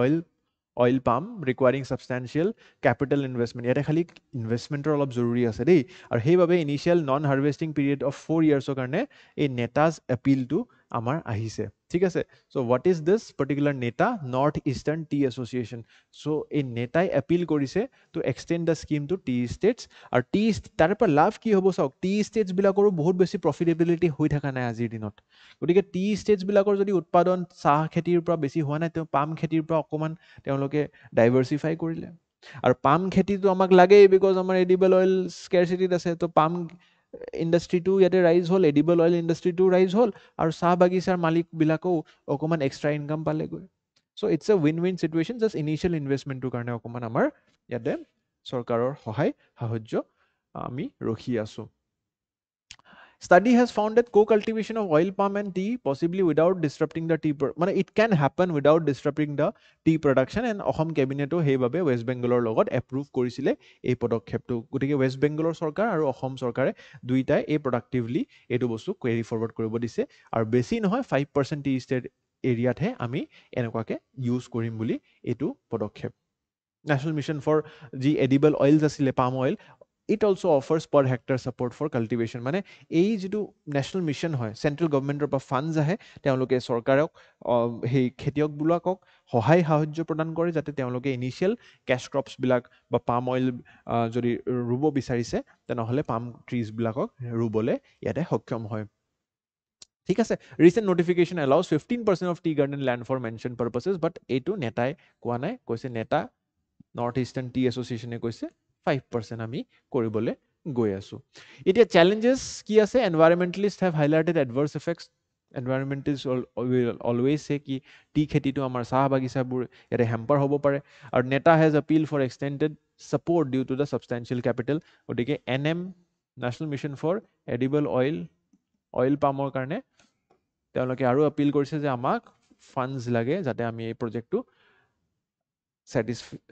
oil palm requiring ছাবষ্টেঞ্চিয়েল capital investment ইয়াতে খালি ইনভেষ্টমেণ্টৰ অলপ জৰুৰী আছে দেই আৰু সেইবাবে initial non harvesting period of 4 yearsৰ কাৰণে এই নেতাজ এপিলটো আমাৰ আহিছে ঠিক আছে so' what is this particular NETA north eastern tea association so' এই নেতাই এপিল কৰিছে to extend the scheme to tea estates আৰু তাৰে পৰা লাভ কি হ'ব চাওক টি ষ্টেটছবিলাকৰো বহুত বেছি প্ৰফিটেবিলিটি হৈ থকা নাই আজিৰ দিনত গতিকে টি ষ্টেটছবিলাকৰ যদি উৎপাদন চাহ খেতিৰ পৰা বেছি হোৱা নাই তেওঁ পাম খেতিৰ পৰা অকণমান তেওঁলোকে ডাইভাৰ্চিফাই কৰিলে আৰু পাম খেতিটো আমাক লাগেই বিকজ আমাৰ এডিবল অইল স্কেৰচিটিত আছে তো পাম ইণ্ডাষ্ট্ৰিটো ইয়াতে ৰাইজ হ'ল এডিবল অইল ইণ্ডাষ্ট্ৰিটো ৰাইজ হ'ল আৰু চাহ বাগিচাৰ মালিকবিলাকেও অকণমান এক্সট্ৰা ইনকাম পালেগৈ so' it's a win win situation just initial ইনভেষ্টমেণ্টটোৰ কাৰণে অকণমান আমাৰ ইয়াতে চৰকাৰৰ সহায় সাহায্য আমি ৰখি আছোঁ Study has found that co-cultivation of oil palm and tea possibly without disrupting the tea মানে it can happen without disrupting the tea production and Assam কেবিনেটো সেইবাবে ৱেষ্ট বেংগলৰ লগত এপ্ৰুভ কৰিছিলে এই পদক্ষেপটো গতিকে ৱেষ্ট বেংগলৰ চৰকাৰ আৰু অসম চৰকাৰে দুইটাই এই প্ৰডাক্টিভলি এইটো বস্তু কুৱেৰি ফৰৱাৰ্ড কৰিব দিছে আৰু বেছি নহয় 5% টি ষ্টেট এৰিয়াতহে আমি এনেকুৱাকে ইউজ কৰিম বুলি এইটো পদক্ষেপ নেশ্যনেল মিছন ফৰ যি এডিবল অইলছ আছিলে palm oil it also offers per hectare support for cultivation মানে এই যেটো ন্যাশনাল মিশন হয় সেন্ট্রাল গভৰ্নমেন্টৰ পৰা ফান্ডস আহে তেওঁলোকে চৰকাৰক সেই খেতিয়কবিলাকক সহায় সাহায্য প্ৰদান কৰে যাতে তেওঁলোকে ইনিশিয়াল ক্যাশ ক্ৰপছ বিলাক বা পাম অইল যদি ৰুব বিচাৰিছে তেনেহলে পাম ট্ৰিজ বিলাকক ৰুবলে ইয়াতে সক্ষম হয় ঠিক আছে recent notification allows 15% of tea garden land for mentioned purposes but এইটো নেতাই কোৱা নাই কৈছে নেতা নৰ্থ ইষ্টাৰ্ণ টি এছ'চিয়েশ্যনে কৈছে 5% আমি কৰিবলৈ গৈ আছো এতিয়া চ্যালেঞ্জেস কি আছে এনভায়ৰনমেন্টালিষ্ট have highlighted adverse effects environmentalists will always say কি টি খেতিটো আমাৰ চাহ বাগিচাবোৰ ইয়াতে হেম্পাৰ হ'ব পাৰে আৰু নেতা has appealed for extended support due to the substantial capital গতিকে NM National Mission for Edible Oil Palmৰ কাৰণে তেওঁলোকে আৰু appeal কৰিছে যে আমাক ফান্ডস লাগে যাতে আমি এই প্ৰজেক্টটো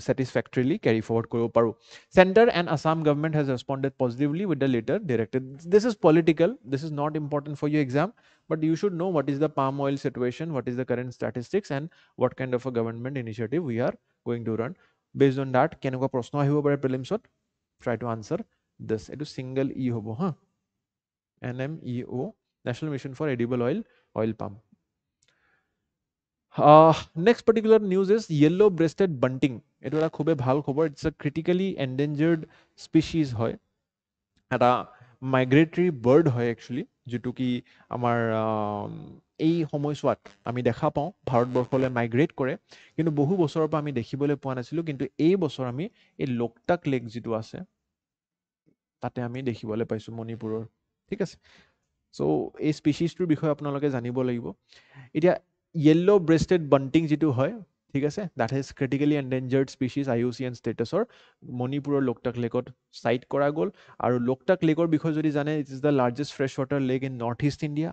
satisfactorily carry forward koribo paru center and Assam government has responded positively with the later directive this is political this is not important for your exam but you should know what is the palm oil situation what is the current statistics and what kind of a government initiative we are going to run based on that kenuka proshno ahibo pare prelims ot try to answer this etu single e hobo ha NMEO National Mission for Edible Oil Palm next particular news is yellow breasted bunting etu eta khube bhal khobor it's a critically endangered species hoy eta migratory bird hoy actually jitu ki amar এই সময়ছোৱাত আমি দেখা পাওঁ ভাৰতবৰ্ষলৈ migrate কৰে কিন্তু বহু বছৰৰ পৰা আমি দেখিবলৈ পোৱা নাছিলো কিন্তু এই বছৰ আমি এই লোকটাক লেক যিটো আছে তাতে আমি দেখিবলৈ পাইছো মণিপুৰৰ ঠিক আছে সো এই স্পিচিছটোৰ বিষয়ে আপোনালোকে জানিব লাগিব এতিয়া yellow breasted bunting যিটো হয় ঠিক আছে দ্যাট ইজ ক্ৰিটিকেলি এন্ডেঞ্জাৰ্ড স্পিচিজ IUCN ষ্টেটাছৰ মণিপুৰৰ লোকটাক লেকত চাইট কৰা গ'ল আৰু লোকটাক লেকৰ বিষয়ে যদি জানে it is the largest fresh water lake in north east India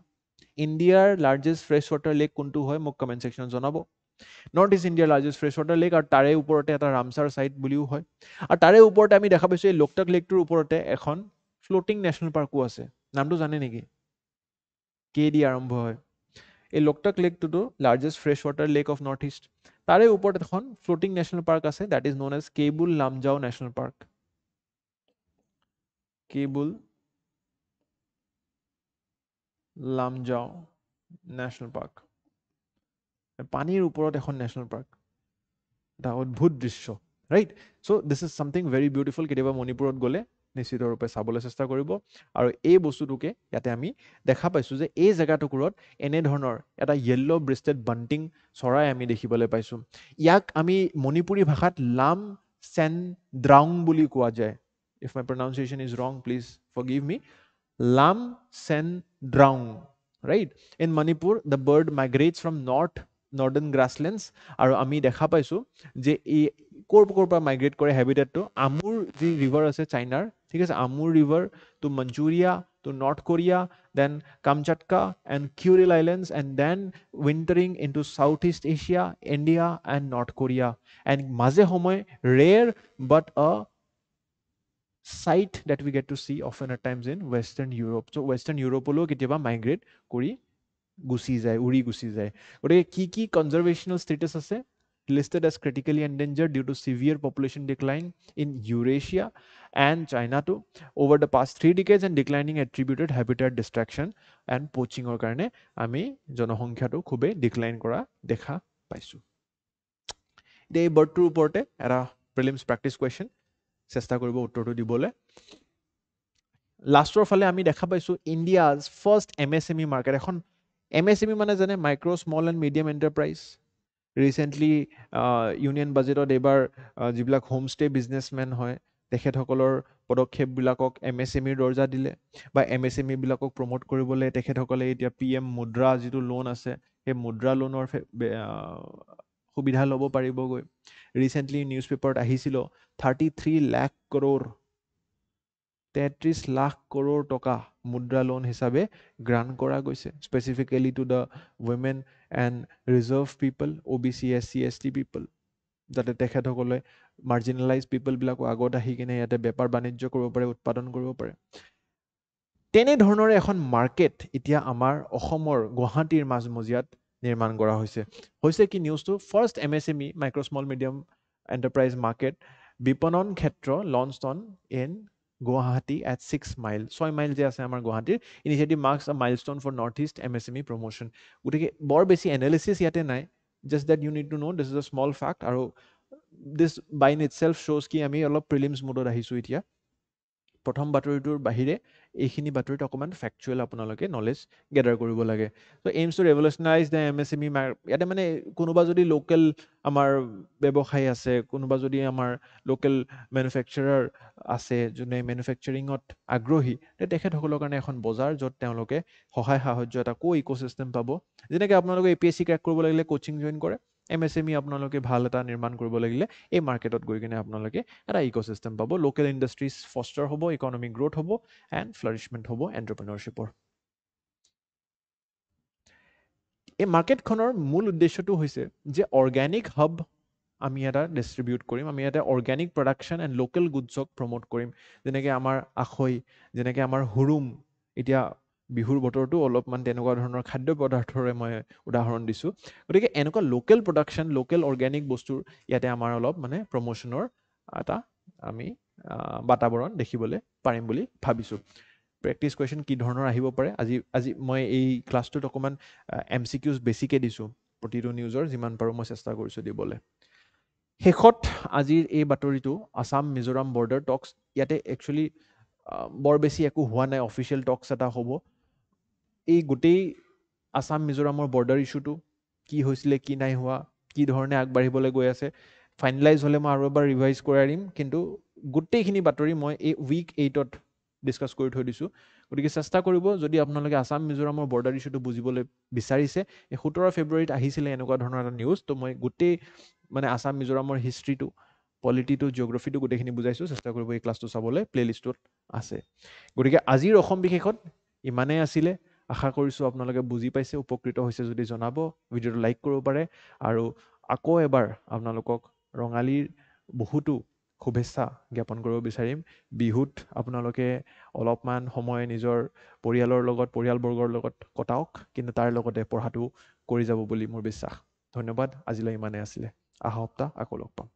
ইণ্ডিয়াৰ লাৰ্জেষ্ট ফ্ৰেছ ৱাটাৰ লেক কোনটো হয় মোক কমেণ্ট ছেকশ্যনত জনাব নৰ্থ ইষ্ট ইণ্ডিয়াৰ লাৰ্জেষ্ট ফ্ৰেছ ৱাটাৰ লেক আৰু তাৰে ওপৰতে এটা ৰামচাৰ চাইট বুলিও হয় আৰু তাৰে ওপৰতে আমি দেখা পাইছোঁ এই লোকটাক লেকটোৰ ওপৰতে এখন ফ্লোটিং নেশ্যনেল পাৰ্কো আছে নামটো জানে নেকি কে দি আৰম্ভ হয় এই লোকটাক লেকটোতো largest fresh water lake of north east তাৰে ওপৰত এখন ফ্লোটিং নেশ্যনেল পাৰ্ক আছে that is known as Keibul Lamjao national park Keibul Lamjao national park পানীৰ ওপৰত এখন নেশ্যনেল পাৰ্ক এটা অদ্ভুত দৃশ্য right so' this is something very beautiful কেতিয়াবা মণিপুৰত গ'লে নিশ্চিত ৰূপে চাবলৈ চেষ্টা কৰিব আৰু এই বস্তুটোকে ইয়াতে আমি দেখা পাইছোঁ যে এই জেগাটুকুৰত এনেধৰণৰ এটা য়েল্ল' ব্ৰেষ্টেড বাণ্টিং চৰাই আমি দেখিবলৈ পাইছোঁ ইয়াক আমি মণিপুৰী ভাষাত লাম চেন ড্ৰাউং বুলি কোৱা যায় if my pronunciation is wrong please forgive me লাম চেন ড্ৰাউং right in Manipur the bird migrates from northern grasslands আৰু আমি দেখা পাইছোঁ যে এই ক'ৰ পৰা মাইগ্ৰেট কৰে হেবিটেটটো আমুৰ যি ৰিভাৰ আছে চাইনাৰ ঠিক আছে Amur river to Manchuria to North Korea then Kamchatka and Kuril islands and then wintering in to South East Asia India and North Korea and মাজে সময়ে ৰেয়াৰ বাট আ sight that we get to see often at times in Western Europe. So Western Europe লৈও কেতিয়াবা migrate কৰি গুচি যায় উৰি গুচি যায় গতিকে কি conservational status আছে listed as critically endangered due to severe population decline in Eurasia and China too over the past 3 decades and declining attributed habitat destruction and poaching or কাৰণে আমি জনসংখ্যাটো খুবে decline কৰা দেখা পাইছো এই বাৰ্ডটোৰ ওপৰতে এটা prelims practice question চেষ্টা কৰিব উত্তৰটো দিবলৈ লাষ্টৰ ফালে আমি দেখা পাইছোঁ ইণ্ডিয়াজ ফাৰ্ষ্ট MSME মাৰ্কেট এখন MSME মানে জানে micro' small and medium enterprise recently union বাজেটত এইবাৰ যিবিলাক হোমষ্টে বিজনেছমেন হয় তেখেতসকলৰ পদক্ষেপবিলাকক MSMEৰ দৰ্জা দিলে বা MSME বিলাকক প্ৰমোট কৰিবলৈ তেখেতসকলে এতিয়া PM মুদ্ৰা যিটো লোন আছে সেই মুদ্ৰা লোনৰ সুবিধা ল'ব পাৰিবগৈ ৰিচেণ্টলি নিউজ পেপাৰত আহিছিল 33 লাখ কৰোৰ 33 লাখ কৰোৰ টকা মুদ্ৰা লোন হিচাপে গ্ৰান্ট কৰা গৈছে specifically to the women and reserve people OBC SC ST people যাতে তেখেতসকলে মাৰ্জিনেলাইজ পিপলবিলাকো আগত আহি কিনে ইয়াতে বেপাৰ বাণিজ্য কৰিব পাৰে উৎপাদন কৰিব পাৰে তেনেধৰণৰে এখন মাৰ্কেট এতিয়া আমাৰ অসমৰ গুৱাহাটীৰ মাজমজিয়াত নিৰ্মাণ কৰা হৈছে কি নিউজটো first MSME micro' small medium enterprise market বিপণন ক্ষেত্ৰ launched on in Guwahati at 6 mile 6 mile যে আছে আমাৰ গুৱাহাটীৰ initiative marks a milestone for north east MSME promotion গতিকে বৰ বেছি এনালিচিছ ইয়াতে নাই just that you need to know' this is a small fact আৰু দিছ বাই ইন ইটছেল্ফ শ্ব'জ কি আমি অলপ প্ৰিলিমছ মুডত আহিছোঁ এতিয়া প্ৰথম বাতৰিটোৰ বাহিৰে এইখিনি বাতৰিত অকণমান ফেক্টুৱেল আপোনালোকে নলেজ গেডাৰ কৰিব লাগে চ' এইমছ টু ৰেভলিউচনাইজ দ্য MSME ইয়াতে মানে কোনোবা যদি লোকেল আমাৰ ব্যৱসায়ী আছে কোনোবা যদি আমাৰ লোকেল মেনুফেকচাৰাৰ আছে যোনে মেনুফেকচাৰিঙত আগ্ৰহী তেখেতসকলৰ কাৰণে এখন বজাৰ য'ত তেওঁলোকে সহায় সাহায্য এটা ইক'চিষ্টেম পাব যেনেকৈ আপোনালোকে APSC ক্ৰেক কৰিব লাগিলে কোচিং জইন কৰে MSME আপোনালোকে ভাল এটা নিৰ্মাণ কৰিব লাগিলে এই মাৰ্কেটত গৈ কিনে আপোনালোকে এটা ইক'চিষ্টেম পাব লোকেল ইণ্ডাষ্ট্ৰিজ ফষ্টাৰ হ'ব ইকনমিক গ্ৰ'থ হ'ব এণ্ড ফ্লাৰিছমেণ্ট হ'ব এণ্টাৰপ্ৰিনৰশ্বিপৰ এই মাৰ্কেটখনৰ মূল উদ্দেশ্যটো হৈছে যে অৰ্গেনিক হাব আমি এটা ডিষ্ট্ৰিবিউট কৰিম আমি এটা অৰ্গেনিক প্ৰডাকশ্যন এণ্ড লোকেল গুডছক প্ৰমোট কৰিম যেনেকৈ আমাৰ আখৈ যেনেকৈ আমাৰ হুৰুম এতিয়া বিহুৰ বতৰটো অলপমান তেনেকুৱা ধৰণৰ খাদ্য পদাৰ্থৰে মই উদাহৰণ দিছোঁ গতিকে এনেকুৱা লোকেল প্ৰডাকশ্যন লোকেল অৰ্গেনিক বস্তুৰ ইয়াতে আমাৰ অলপ মানে প্ৰমোশ্যনৰ এটা আমি বাতাবৰণ দেখিবলৈ পাৰিম বুলি ভাবিছোঁ প্ৰেক্টিছ কুৱেশ্যন কি ধৰণৰ আহিব পাৰে আজি মই এই ক্লাছটোত অকণমান MCQs বেছিকৈ দিছোঁ প্ৰতিটো নিউজৰ যিমান পাৰোঁ মই চেষ্টা কৰিছোঁ দিবলৈ শেষত আজিৰ এই বাতৰিটো আসাম মিজোৰাম বৰ্ডাৰ টক্স ইয়াতে একচুৱেলি বৰ বেছি একো হোৱা নাই অফিচিয়েল টক্স এটা হ'ব এই গোটেই আসাম মিজোৰামৰ বৰ্ডাৰ ইছ্যুটো কি হৈছিলে কি নাই হোৱা কি ধৰণে আগবাঢ়িবলৈ গৈ আছে ফাইনেলাইজ হ'লে মই আৰু এবাৰ ৰিভাইজ কৰাই দিম কিন্তু গোটেইখিনি বাতৰি মই এই উইক 8ত ডিছকাছ কৰি থৈ দিছোঁ গতিকে চেষ্টা কৰিব যদি আপোনালোকে আসাম মিজোৰামৰ বৰ্ডাৰ ইছ্যুটো বুজিবলৈ বিচাৰিছে এই 17 ফেব্ৰুৱাৰীত আহিছিলে এনেকুৱা ধৰণৰ এটা নিউজ তো মই গোটেই মানে আসাম মিজোৰামৰ হিষ্ট্ৰীটো, পলিটিটো, জিঅ'গ্ৰাফিটো গোটেইখিনি বুজাইছোঁ। চেষ্টা কৰিব এই ক্লাছটো চাবলৈ, প্লেলিষ্টটোত আছে। গতিকে আজিৰ অসম বিশেষত ইমানেই আছিলে। আশা কৰিছোঁ আপোনালোকে বুজি পাইছে, উপকৃত হৈছে যদি জনাব, ভিডিঅ'টো লাইক কৰিব পাৰে। আৰু আকৌ এবাৰ আপোনালোকক ৰঙালীৰ বহুতো শুভেচ্ছা জ্ঞাপন কৰিব বিচাৰিম। বিহুত আপোনালোকে অলপমান সময় নিজৰ পৰিয়ালৰ লগত, পৰিয়ালবৰ্গৰ লগত কটাওক, কিন্তু তাৰ লগতে পঢ়াটো কৰি যাব বুলি মোৰ বিশ্বাস। ধন্যবাদ। আজিলৈ ইমানেই আছিলে। অহা সপ্তাহ আকৌ লগ পাম।